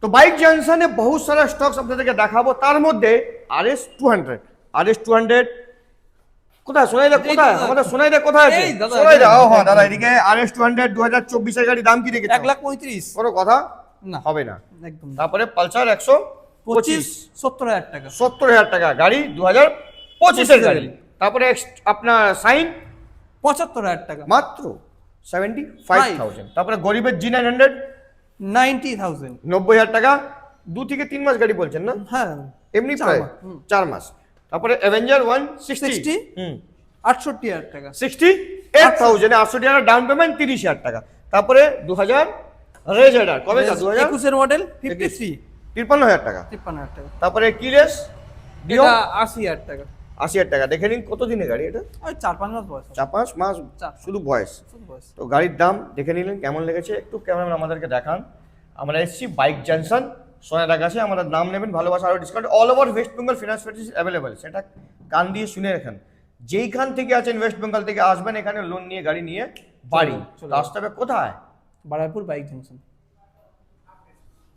তো বাইক জংশনে বহুত সারা স্টকস আপনাদেরকে দেখাবো, তার মধ্যে RS 200 কোথায় সোনাইদা, কোথায় আমাদের সোনাইদা কোথায় আছে? এই দাদা, সোনাইদা, ও হ্যাঁ দাদা, এদিকে RS 200 2024 এর গাড়ি, দাম কি রেখেছে? 1,35,000 কোনো কথা না, হবে না। একদম তারপরে পালসার 125 70,000 টাকা। 70,000 টাকা গাড়ি, 2025 এর গাড়ি। তারপরে আপনার সাইন 75,000 টাকা, মাত্র 75,000। তারপরে গরিবের G900 90,000। 90,000 টাকা, 2 থেকে 3 মাস গাড়ি বলছেন না? হ্যাঁ, এমনি 4 প্রায় মাস, 4 মাস। তারপরে অ্যাভেঞ্জার 160 60 68,000 টাকা। 68,000 800 টাকা ডাউন পেমেন্ট, 30,000 টাকা। তারপরে 2000 রেজার কবে যা 2000 21 এর মডেল 53 53,000 টাকা। 53,000 টাকা। তারপরে কিলেস ডিও এটা 80,000 টাকা। 80,000 টাকা। দেখে নিন কত দিনের গাড়ি এটা, ওই 4-5 মাস বয়স। 4-5 মাস শুধু বয়স। বয়স। তো গাড়ির দাম দেখে নিলেন, কেমন লেগেছে একটু ক্যামেরাম্যান আমাদেরকে দেখান। আমরা এসেছি বাইক জংশন সোনাদার কাছে, আমাদের নাম নেবেন, ভালোবাসা আরও discount all over West Bengal finance facility available, সেটা কান দিয়ে শুনে রাখেন। যেইখান থেকে আছেন ওয়েস্ট বেঙ্গল থেকে আসবেন, এখানে লোন নিয়ে গাড়ি নিয়ে বাড়ি, চলে রাস্তাটা কোথায়? Baruipur bike junction.